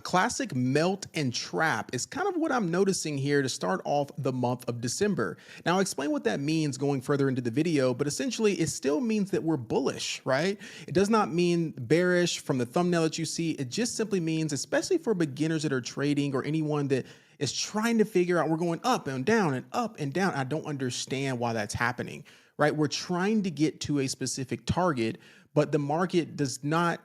classic melt and trap is kind of what I'm noticing here to start off the month of December. Now, I'll explain what that means going further into the video, but essentially it still means that we're bullish, right? It does not mean bearish from the thumbnail that you see. It just simply means, especially for beginners that are trading or anyone that is trying to figure out, we're going up and down and up and down. I don't understand why that's happening, right? We're trying to get to a specific target, but the market does not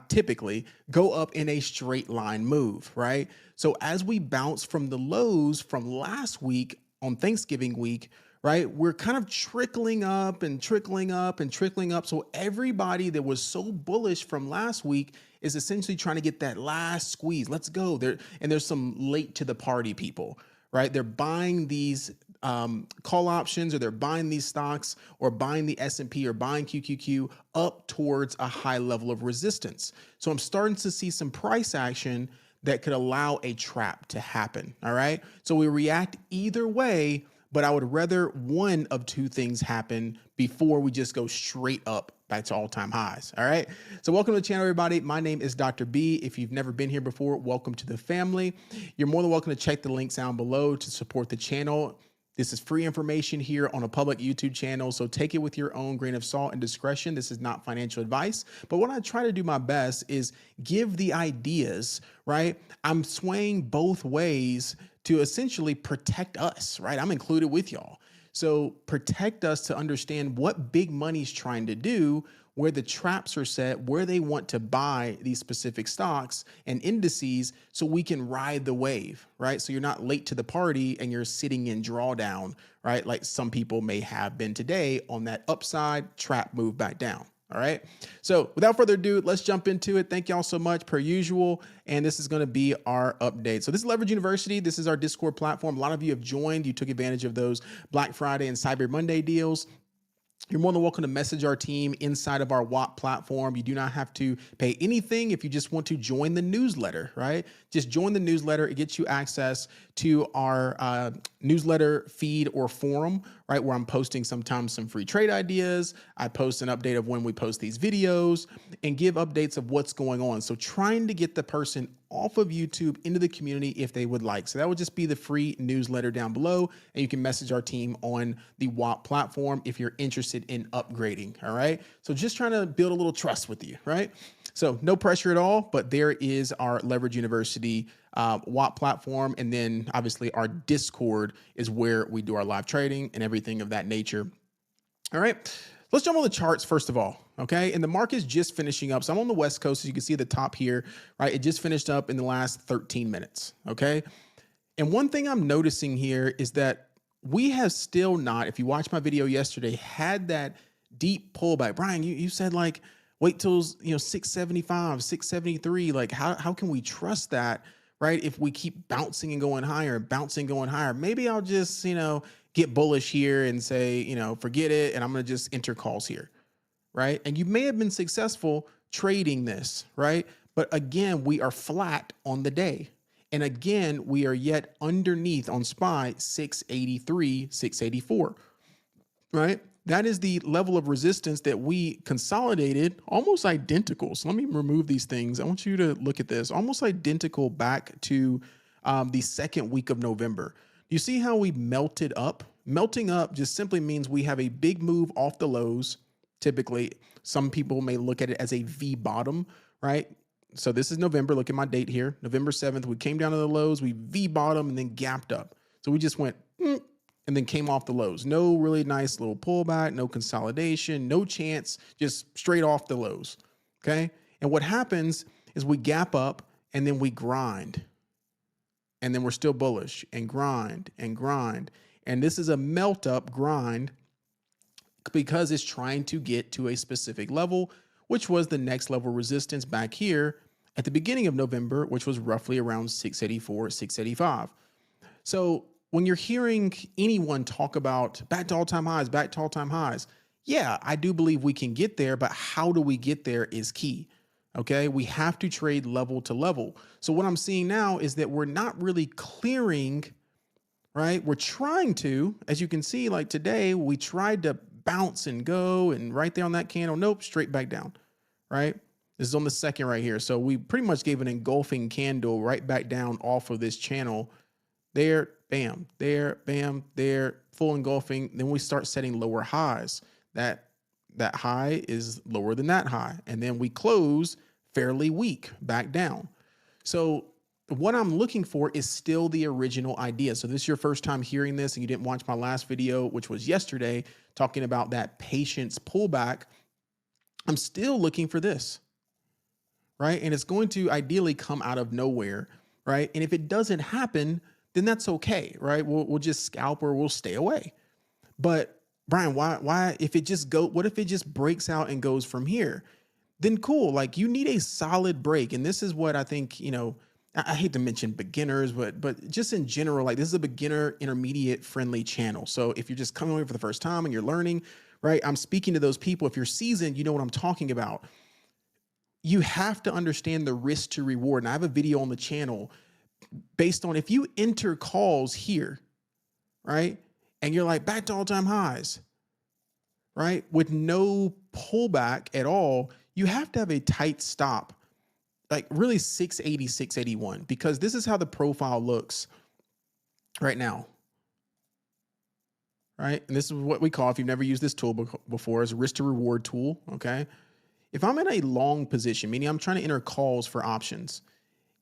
typically go up in a straight line move, right? So as we bounce from the lows from last week on Thanksgiving week, right, we're kind of trickling up and trickling up and trickling up. So everybody that was so bullish from last week is essentially trying to get that last squeeze. Let's go there. And there's some late to the party people, right? They're buying these call options, or they're buying these stocks, or buying the S&P, or buying QQQ up towards a high level of resistance. So I'm starting to see some price action that could allow a trap to happen. All right. So we react either way, but I would rather one of two things happen before we just go straight up back to all-time highs. All right. So welcome to the channel, everybody. My name is Dr. B. If you've never been here before, welcome to the family. You're more than welcome to check the links down below to support the channel. This is free information here on a public YouTube channel, so take it with your own grain of salt and discretion. This is not financial advice, but what I try to do my best is give the ideas, right? I'm swaying both ways to essentially protect us, right? I'm included with y'all. So protect us to understand what big money's trying to do, where the traps are set, where they want to buy these specific stocks and indices so we can ride the wave, right? So you're not late to the party and you're sitting in drawdown, right? Like some people may have been today on that upside trap move back down. All right. So without further ado, let's jump into it. Thank y'all so much per usual. And this is going to be our update. So this is Leverage University. This is our Discord platform. A lot of you have joined. You took advantage of those Black Friday and Cyber Monday deals. You're more than welcome to message our team inside of our WAP platform. You do not have to pay anything if you just want to join the newsletter, right? Just join the newsletter. It gets you access to our newsletter feed or forum, right? Where I'm posting sometimes some free trade ideas. I post an update of when we post these videos and give updates of what's going on. So trying to get the person off of YouTube into the community if they would like. So that would just be the free newsletter down below. And you can message our team on the WAP platform if you're interested in upgrading. All right. So just trying to build a little trust with you, right? So no pressure at all, but there is our Leverage University WAP platform. And then obviously our Discord is where we do our live trading and everything of that nature. All right. Let's jump on the charts first of all, okay? And the market's just finishing up. So I'm on the West Coast, as you can see at the top here, right? It just finished up in the last 13 minutes, okay? And one thing I'm noticing here is that we have still not, if you watched my video yesterday, had that deep pullback. Brian, you said like, wait till, 675, 673. Like how can we trust that, right? If we keep bouncing and going higher, bouncing, going higher, maybe I'll just, get bullish here and say, forget it. And I'm going to just enter calls here. Right. And you may have been successful trading this. Right. But again, we are flat on the day. And again, we are yet underneath on SPY 683, 684. Right. That is the level of resistance that we consolidated, almost identical. So let me remove these things. I want you to look at this, almost identical back to the second week of November. You see how we melted up? Melting up just simply means we have a big move off the lows. Typically, some people may look at it as a V bottom, right? So this is November. Look at my date here. November 7th, we came down to the lows, we V bottom and then gapped up. So we just went and then came off the lows. No really nice little pullback, no consolidation, no chance, just straight off the lows, okay? And what happens is we gap up and then we grind. And then we're still bullish and grind and grind. And this is a melt up grind because it's trying to get to a specific level, which was the next level resistance back here at the beginning of November, which was roughly around 684, 685. So when you're hearing anyone talk about back to all-time highs, yeah, I do believe we can get there, but how do we get there is key. Okay, we have to trade level to level. So what I'm seeing now is that we're not really clearing, right? We're trying to, as you can see, like today, we tried to bounce and go and right there on that candle, nope, straight back down, right? This is on the second right here. So we pretty much gave an engulfing candle right back down off of this channel. There, bam, there, bam, there, full engulfing. Then we start setting lower highs. That high is lower than that high. And then we close fairly weak back down. So what I'm looking for is still the original idea. So this is your first time hearing this and you didn't watch my last video, which was yesterday, talking about that patience pullback. I'm still looking for this, right? And it's going to ideally come out of nowhere, right? And if it doesn't happen, then that's okay, right? We'll just scalp or we'll stay away. But Brian, why if it just what if it just breaks out and goes from here? Then cool. Like you need a solid break. And this is what I think, I hate to mention beginners, but just in general, like this is a beginner intermediate friendly channel. So if you're just coming over for the first time and you're learning, right? I'm speaking to those people. If you're seasoned, you know what I'm talking about. You have to understand the risk to reward. And I have a video on the channel based on if you enter calls here, right? And you're like back to all-time highs, right? With no pullback at all, you have to have a tight stop, like really 680, 681, because this is how the profile looks right now, right? And this is what we call, if you've never used this tool before, is a risk to reward tool, okay? If I'm in a long position, meaning I'm trying to enter calls for options,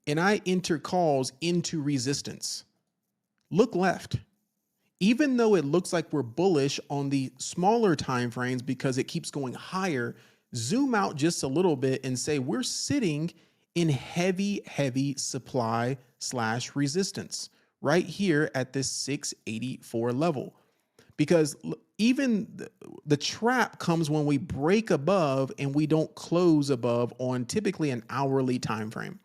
and I enter calls into resistance, look left. Even though it looks like we're bullish on the smaller time frames because it keeps going higher, zoom out just a little bit and say we're sitting in heavy supply / resistance right here at this 684 level. Because even the trap comes when we break above and we don't close above on typically an hourly time frame.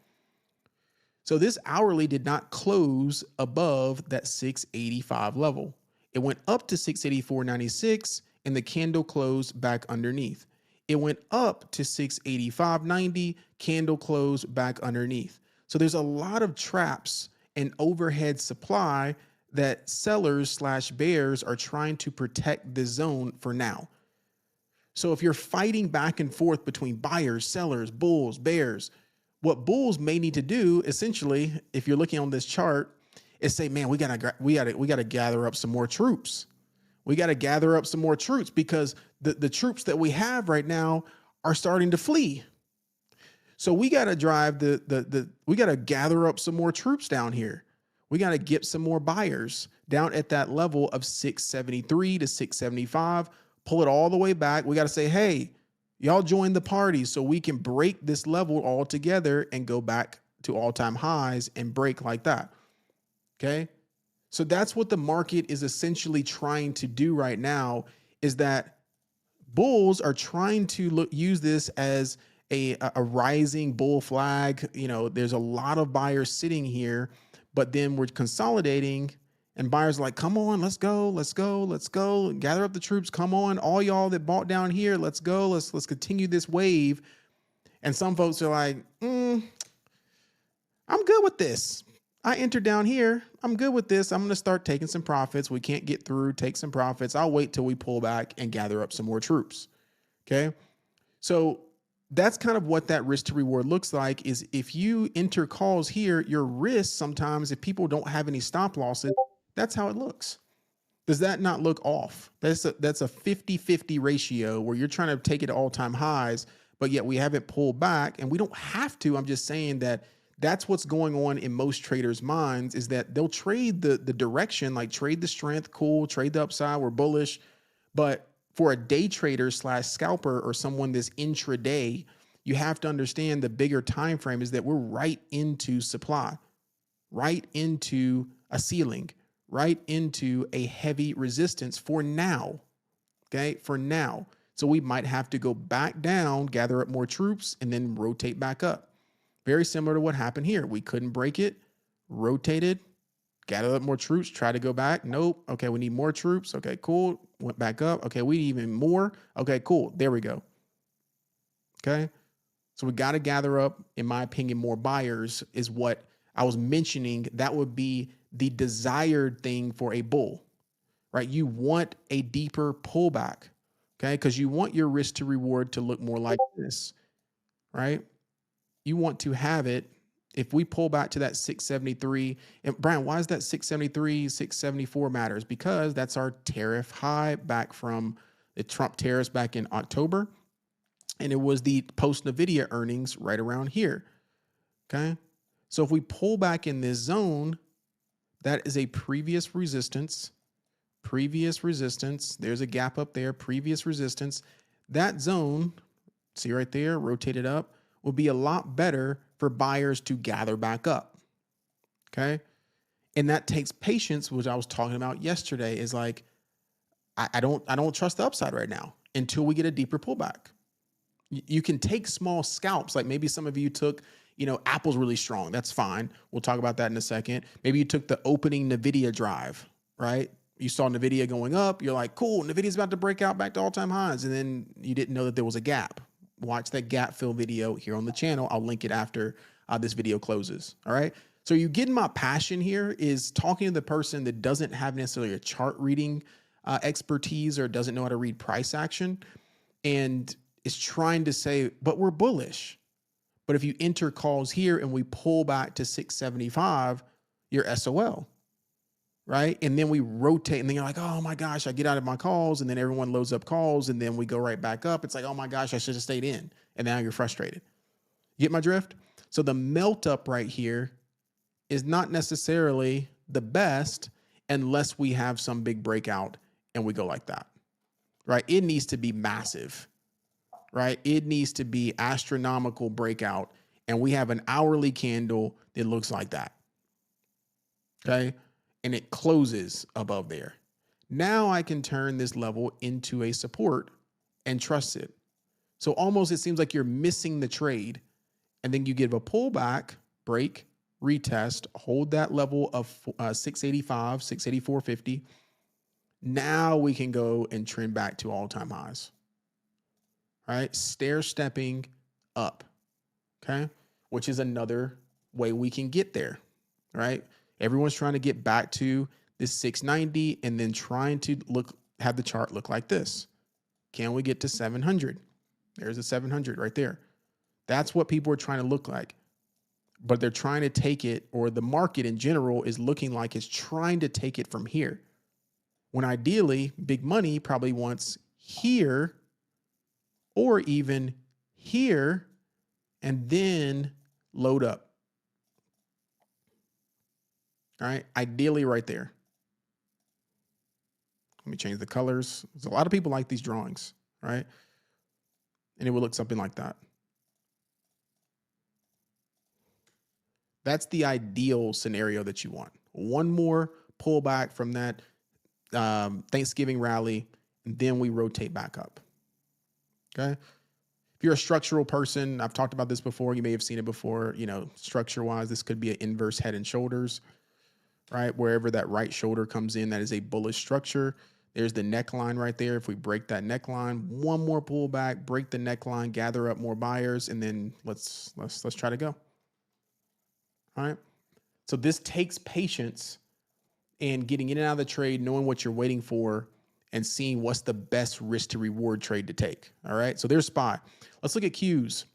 So this hourly did not close above that 685 level. It went up to 684.96 and the candle closed back underneath. It went up to 685.90, candle closed back underneath. So there's a lot of traps and overhead supply that sellers / bears are trying to protect the zone for now. So if you're fighting back and forth between buyers, sellers, bulls, bears, what bulls may need to do, essentially, if you're looking on this chart, is say, man, we gotta gather up some more troops. We gotta gather up some more troops because the troops that we have right now are starting to flee. So we gotta we gotta gather up some more troops down here. We gotta get some more buyers down at that level of 673 to 675. Pull it all the way back. We gotta say, hey, y'all join the party so we can break this level all together and go back to all-time highs and break like that. Okay. So that's what the market is essentially trying to do right now, is that bulls are trying to use this as a rising bull flag. There's a lot of buyers sitting here, but then we're consolidating and buyers are like, come on, let's go, gather up the troops. Come on, all y'all that bought down here, let's go. Let's continue this wave. And some folks are like, I'm good with this. I entered down here. I'm good with this. I'm going to start taking some profits. We can't get through, take some profits. I'll wait till we pull back and gather up some more troops. Okay. So that's kind of what that risk to reward looks like, is if you enter calls here, your risk sometimes, if people don't have any stop losses, that's how it looks. Does that not look off? That's a 50-50 ratio where you're trying to take it to all-time highs, but yet we haven't pulled back, and we don't have to. I'm just saying that that's what's going on in most traders' minds, is that they'll trade the direction, like trade the strength, cool, trade the upside, we're bullish. But for a day trader / scalper or someone that's intraday, you have to understand the bigger time frame is that we're right into supply, right into a ceiling, right into a heavy resistance for now. Okay, for now. So we might have to go back down, gather up more troops, and then rotate back up. Very similar to what happened here. We couldn't break it, rotated, gathered up more troops, tried to go back. Nope. Okay, we need more troops. Okay, cool. Went back up. Okay, we need even more. Okay, cool. There we go. Okay. So we got to gather up, in my opinion, more buyers is what I was mentioning. That would be the desired thing for a bull, right? You want a deeper pullback, okay? Because you want your risk to reward to look more like this, right? You want to have it. If we pull back to that 673, and Brian, why is that 673, 674 matters? Because that's our tariff high back from the Trump tariffs back in October. And it was the post NVIDIA earnings right around here. Okay. So if we pull back in this zone, that is a previous resistance. There's a gap up there, previous resistance. That zone, see right there, rotated up, will be a lot better for buyers to gather back up. Okay. And that takes patience, which I was talking about yesterday, is like, I don't trust the upside right now until we get a deeper pullback. You can take small scalps, like maybe some of you took, Apple's really strong. That's fine. We'll talk about that in a second. Maybe you took the opening NVIDIA drive, right? You saw NVIDIA going up. You're like, cool, NVIDIA's about to break out back to all-time highs. And then you didn't know that there was a gap. Watch that gap fill video here on the channel. I'll link it after this video closes. All right. So you getting my passion here is talking to the person that doesn't have necessarily a chart reading expertise or doesn't know how to read price action and is trying to say, but we're bullish. But if you enter calls here and we pull back to 675, you're SOL, right? And then we rotate and then you're like, oh my gosh, I get out of my calls and then everyone loads up calls and then we go right back up. It's like, oh my gosh, I should have stayed in. And now you're frustrated. You get my drift? So the melt up right here is not necessarily the best unless we have some big breakout and we go like that, right? It needs to be massive, right? It needs to be astronomical breakout. And we have an hourly candle that looks like that. Okay. And it closes above there. Now I can turn this level into a support and trust it. So almost it seems like you're missing the trade. And then you give a pullback, break, retest, hold that level of 685, 684.50. Now we can go and trend back to all-time highs. All right, stair stepping up, okay, which is another way we can get there, right? Everyone's trying to get back to this 690 and then trying to have the chart look like this. Can we get to 700? There's a 700 right there. That's what people are trying to look like, but they're trying to take it, or the market in general is looking like it's trying to take it from here. When ideally, big money probably wants here or even here and then load up. All right, ideally right there. Let me change the colors. There's a lot of people like these drawings, right? And it would look something like that. That's the ideal scenario that you want. One more pullback from that Thanksgiving rally, and then we rotate back up. Okay. If you're a structural person, I've talked about this before. You may have seen it before. Structure wise, this could be an inverse head and shoulders, right? Wherever that right shoulder comes in, that is a bullish structure. There's the neckline right there. If we break that neckline, one more pullback, break the neckline, gather up more buyers, and then let's try to go. All right. So this takes patience and getting in and out of the trade, knowing what you're waiting for, and seeing what's the best risk to reward trade to take. All right. So there's SPY. Let's look at Qs.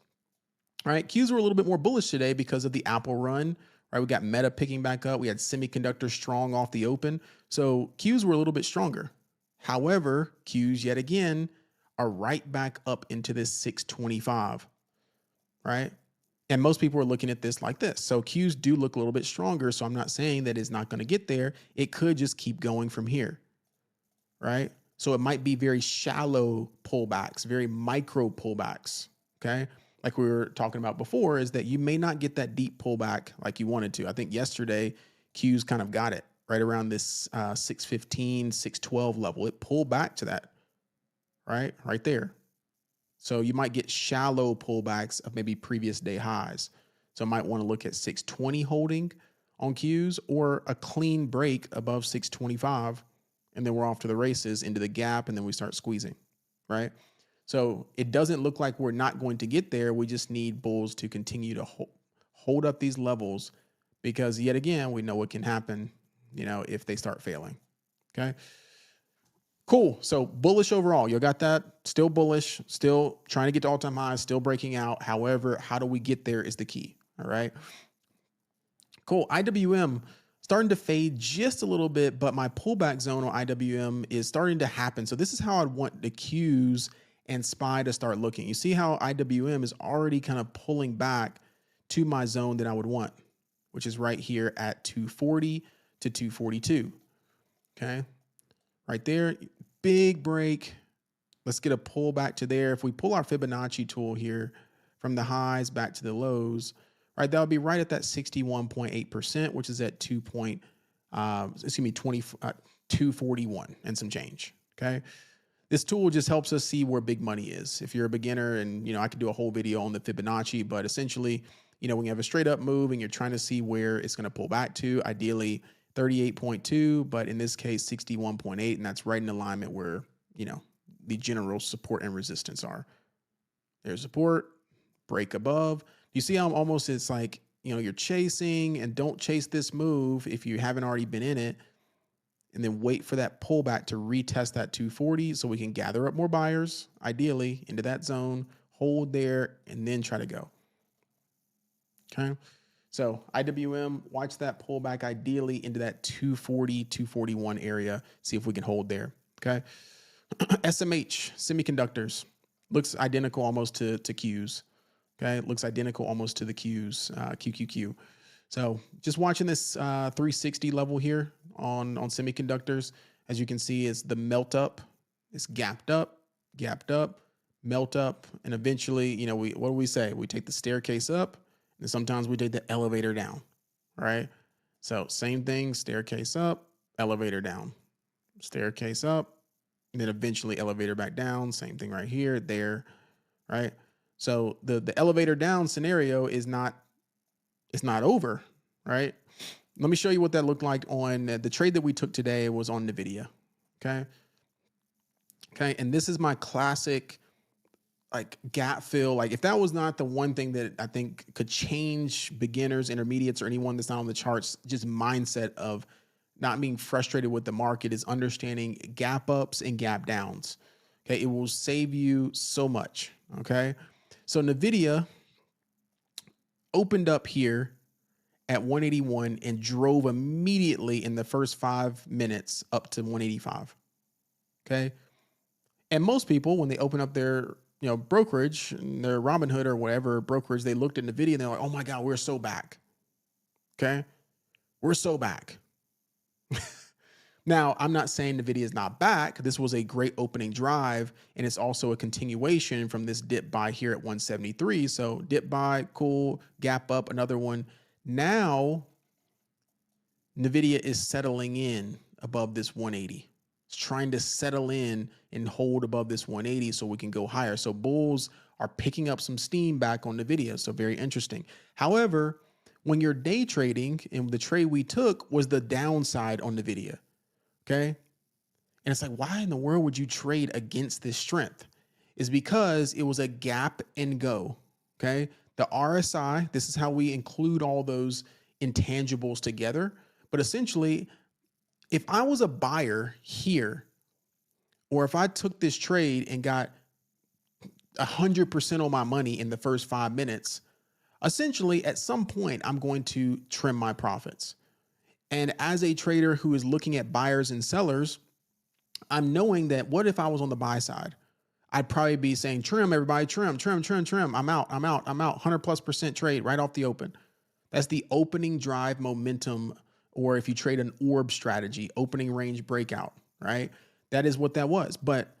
All right. Qs were a little bit more bullish today because of the Apple run. Right. We got Meta picking back up. We had semiconductor strong off the open. So Qs were a little bit stronger. However, Qs yet again are right back up into this 625. Right. And most people are looking at this like this. So Qs do look a little bit stronger. So I'm not saying that it's not going to get there. It could just keep going from here. Right. So it might be very shallow pullbacks, very micro pullbacks. Okay. Like we were talking about before, is that you may not get that deep pullback like you wanted to. I think yesterday Qs kind of got it right around this 615, 612 level. It pulled back to that right there. So you might get shallow pullbacks of maybe previous day highs. So I might want to look at 620 holding on Qs, or a clean break above 625. And then we're off to the races into the gap. And then we start squeezing, right? So it doesn't look like we're not going to get there. We just need bulls to continue to hold up these levels, because yet again, we know what can happen, if they start failing. Okay. Cool. So bullish overall. You got that? Still bullish, still trying to get to all-time highs, still breaking out. However, how do we get there is the key. All right. Cool. IWM starting to fade just a little bit, but my pullback zone on IWM is starting to happen. So this is how I'd want the Qs and SPY to start looking. You see how IWM is already kind of pulling back to my zone that I would want, which is right here at 240 to 242. Okay. Right there. Big break. Let's get a pull back to there. If we pull our Fibonacci tool here from the highs back to the lows, right, that'll be right at that 61.8%, which is at 241 and some change. Okay. This tool just helps us see where big money is. If you're a beginner, and I could do a whole video on the Fibonacci, but essentially, when you have a straight up move and you're trying to see where it's going to pull back to, ideally 38.2, but in this case 61.8, and that's right in alignment where the general support and resistance are. There's support, break above. You see how almost it's like you're chasing, and don't chase this move if you haven't already been in it, and then wait for that pullback to retest that 240 so we can gather up more buyers, ideally into that zone, hold there, and then try to go. Okay. So IWM, watch that pullback ideally into that 240, 241 area. See if we can hold there. Okay. SMH, semiconductors, looks identical almost to Qs. Okay. Looks identical almost to the Qs, QQQ. So just watching this 360 level here on semiconductors, as you can see, is the melt up. It's gapped up, melt up. And eventually, what do we say? We take the staircase up. And sometimes we take the elevator down, right? So same thing, staircase up, elevator down, staircase up, and then eventually elevator back down. Same thing right here, there, right? So the elevator down scenario is not over, right? Let me show you what that looked like on the trade that we took today. Was on NVIDIA, okay? Okay, and this is my classic gap fill. Like if that was not the one thing that I think could change beginners, intermediates, or anyone that's not on the charts, just mindset of not being frustrated with the market, is understanding gap ups and gap downs. Okay. It will save you so much. Okay. So NVIDIA opened up here at 181 and drove immediately in the first 5 minutes up to 185. Okay. And most people, when they open up their brokerage, their Robinhood or whatever brokerage, they looked at NVIDIA and they're like, oh my God, we're so back. Okay. We're so back. Now, I'm not saying NVIDIA is not back. This was a great opening drive, and it's also a continuation from this dip buy here at 173. So dip buy, cool, gap up, another one. Now, NVIDIA is settling in above this 180. It's trying to settle in and hold above this 180 so we can go higher. So bulls are picking up some steam back on NVIDIA. So very interesting. However, when you're day trading, and the trade we took was the downside on NVIDIA. Okay. And it's like, why in the world would you trade against this strength? Is because it was a gap and go. Okay. The RSI, this is how we include all those intangibles together. But essentially, if I was a buyer here, or if I took this trade and got 100% on my money in the first 5 minutes, essentially at some point, I'm going to trim my profits. And as a trader who is looking at buyers and sellers, I'm knowing that what if I was on the buy side? I'd probably be saying, trim, everybody, trim. I'm out. 100+% trade right off the open. That's the opening drive momentum, or if you trade an orb strategy, opening range breakout, right? That is what that was. But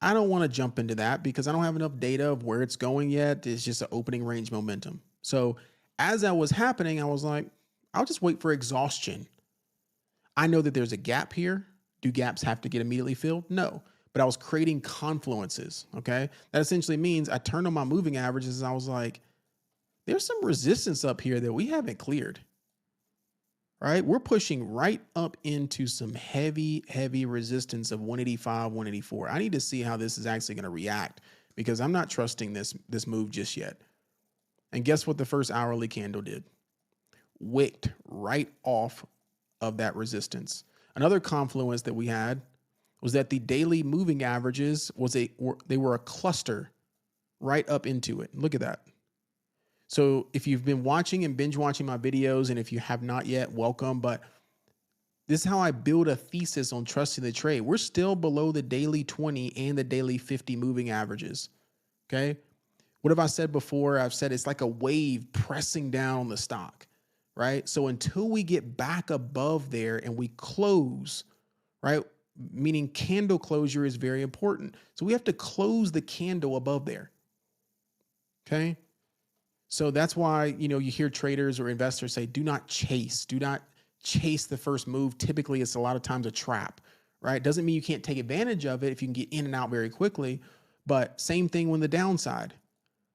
I don't want to jump into that because I don't have enough data of where it's going yet. It's just an opening range momentum. So as that was happening, I was like, I'll just wait for exhaustion. I know that there's a gap here. Do gaps have to get immediately filled? No. But I was creating confluences, okay? That essentially means I turned on my moving averages and I was like, there's some resistance up here that we haven't cleared, right? We're pushing right up into some heavy, heavy resistance of 185, 184. I need to see how this is actually going to react because I'm not trusting this move just yet. And guess what the first hourly candle did? Wicked right off of that resistance. Another confluence that we had was that the daily moving averages they were a cluster right up into it. Look at that. So if you've been watching and binge watching my videos, and if you have not yet, welcome. But this is how I build a thesis on trusting the trade. We're still below the daily 20 and the daily 50 moving averages. Okay. What have I said before? I've said it's like a wave pressing down on the stock, right? So until we get back above there and we close, right? Meaning candle closure is very important. So we have to close the candle above there. Okay. So that's why, you hear traders or investors say, do not chase the first move. Typically, it's a lot of times a trap, right? Doesn't mean you can't take advantage of it if you can get in and out very quickly. But same thing when the downside,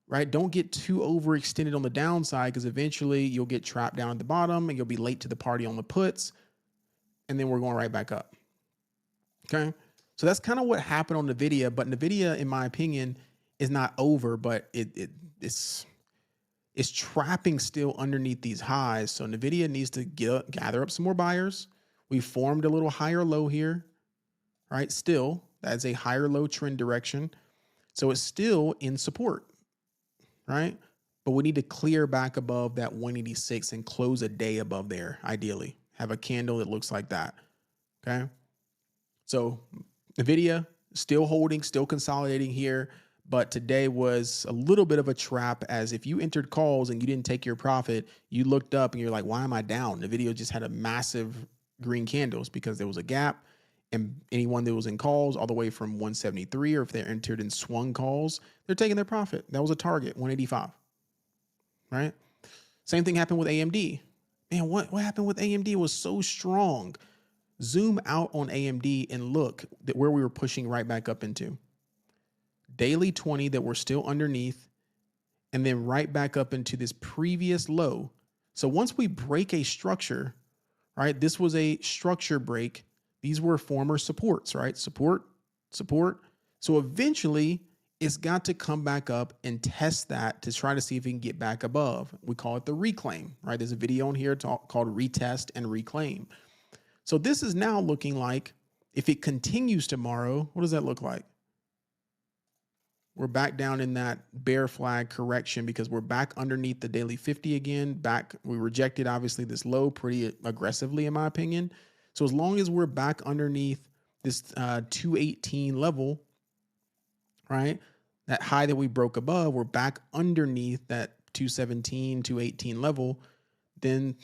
right? Don't get too overextended on the downside, because eventually you'll get trapped down at the bottom and you'll be late to the party on the puts. And then we're going right back up. Okay. So that's kind of what happened on NVIDIA. But NVIDIA, in my opinion, is not over, but it's trapping still underneath these highs. So NVIDIA needs to gather up some more buyers. We formed a little higher low here, right? Still, that's a higher low trend direction. So it's still in support, right? But we need to clear back above that 186 and close a day above there, ideally. Have a candle that looks like that, okay? So NVIDIA still holding, still consolidating here. But today was a little bit of a trap, as if you entered calls and you didn't take your profit, you looked up and you're like, why am I down? The video just had a massive green candles because there was a gap, and anyone that was in calls all the way from 173, or if they're entered in swung calls, they're taking their profit. That was a target, 185, right? Same thing happened with AMD. Man, what happened with AMD? It was so strong. Zoom out on AMD and look at where we were pushing right back up into. Daily 20 that we're still underneath, and then right back up into this previous low. So once we break a structure, right? This was a structure break. These were former supports, right? Support. So eventually it's got to come back up and test that to try to see if we can get back above. We call it the reclaim, right? There's a video on here called retest and reclaim. So this is now looking like, if it continues tomorrow, what does that look like? We're back down in that bear flag correction, because we're back underneath the daily 50 again. We rejected, obviously, this low pretty aggressively, in my opinion. So as long as we're back underneath this 218 level, right, that high that we broke above, we're back underneath that 217, 218 level. Then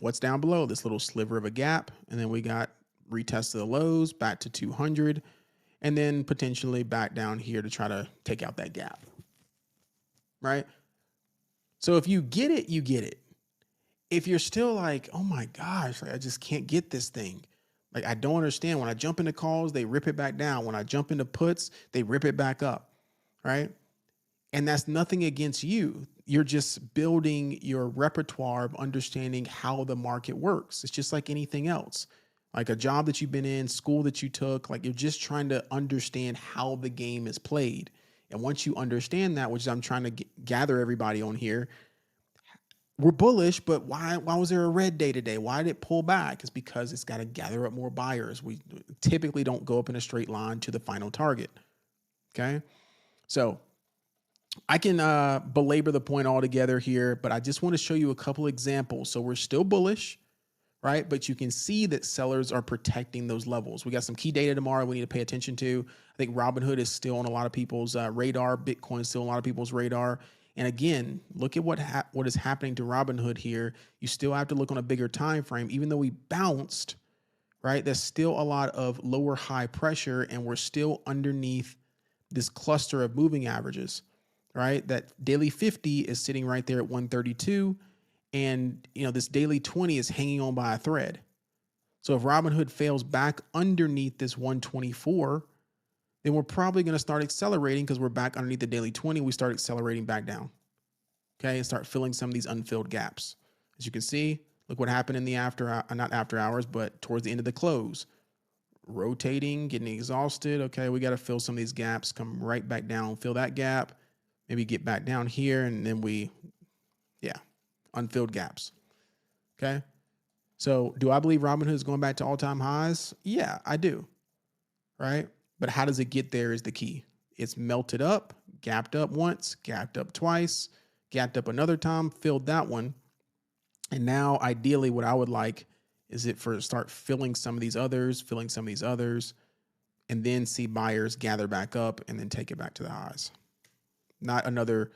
what's down below? This little sliver of a gap. And then we got retest of the lows back to 200. And then potentially back down here to try to take out that gap, right? So if you get it, you get it. If you're still like, oh my gosh, like I just can't get this thing. Like, I don't understand. When I jump into calls, they rip it back down. When I jump into puts, they rip it back up, right? And that's nothing against you. You're just building your repertoire of understanding how the market works. It's just like anything else. Like a job that you've been in, school that you took, like you're just trying to understand how the game is played. And once you understand that, which I'm trying to gather everybody on here, we're bullish, but why was there a red day today? Why did it pull back? It's because it's got to gather up more buyers. We typically don't go up in a straight line to the final target. Okay. So I can belabor the point altogether here, but I just want to show you a couple examples. So we're still bullish, right? But you can see that sellers are protecting those levels. We got some key data tomorrow we need to pay attention to. I think Robinhood is still on a lot of people's radar. Bitcoin is still on a lot of people's radar. And again, look at what is happening to Robinhood here. You still have to look on a bigger time frame. Even though we bounced, right, there's still a lot of lower high pressure, and we're still underneath this cluster of moving averages, right? That daily 50 is sitting right there at 132. And, this daily 20 is hanging on by a thread. So if Robinhood fails back underneath this 124, then we're probably going to start accelerating, because we're back underneath the daily 20. We start accelerating back down. Okay. And start filling some of these unfilled gaps. As you can see, look what happened in the not after hours, but towards the end of the close. Rotating, getting exhausted. Okay. We got to fill some of these gaps, come right back down, fill that gap, maybe get back down here. And then unfilled gaps. Okay. So do I believe Robinhood is going back to all-time highs? Yeah, I do. right? But how does it get there is the key. It's melted up, gapped up once, gapped up twice, gapped up another time, filled that one. And now ideally what I would like is it for start filling some of these others, filling some of these others, and then see buyers gather back up and then take it back to the highs. Not another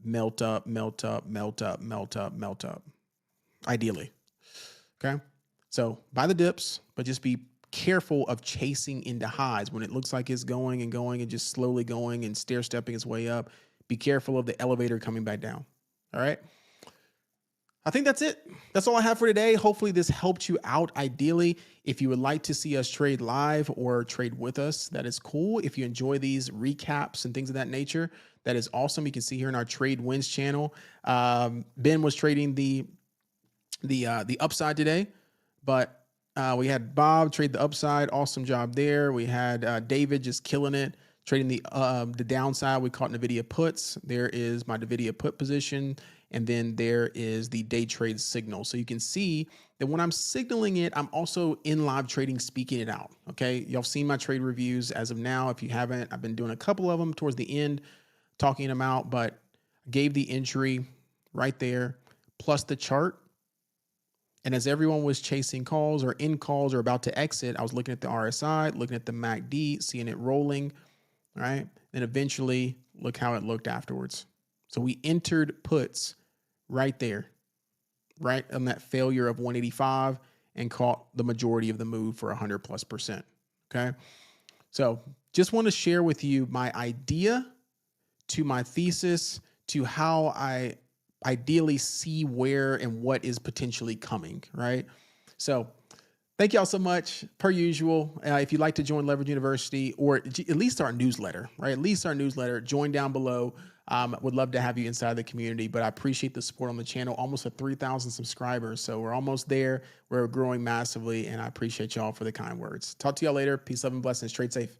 melt up, melt up, melt up, melt up, melt up. Ideally. Okay. So buy the dips, but just be careful of chasing into highs when it looks like it's going and going and just slowly going and stair stepping its way up. Be careful of the elevator coming back down. All right. I think that's it. That's all I have for today. Hopefully this helped you out. Ideally, if you would like to see us trade live or trade with us, that is cool. If you enjoy these recaps and things of that nature, that is awesome. You can see here in our Trade Wins channel, Ben was trading the upside today, but we had Bob trade the upside. Awesome job there. We had David just killing it, trading the downside. We caught NVIDIA puts. There is my NVIDIA put position. And then there is the day trade signal. So you can see that when I'm signaling it, I'm also in live trading, speaking it out. Okay. Y'all seen my trade reviews as of now. If you haven't, I've been doing a couple of them towards the end, talking them out, but I gave the entry right there, plus the chart. And as everyone was chasing calls or in calls or about to exit, I was looking at the RSI, looking at the MACD, seeing it rolling. All right. Then eventually look how it looked afterwards. So we entered puts right there, right on that failure of 185 and caught the majority of the move for 100+%. Okay. So just want to share with you my idea to my thesis to how I ideally see where and what is potentially coming. Right. So thank y'all so much. Per usual, if you'd like to join Leverage University or at least our newsletter, right? At least our newsletter, join down below. Would love to have you inside the community, but I appreciate the support on the channel. Almost at 3,000 subscribers. So we're almost there. We're growing massively, and I appreciate y'all for the kind words. Talk to y'all later. Peace, love, and blessings. Trade safe.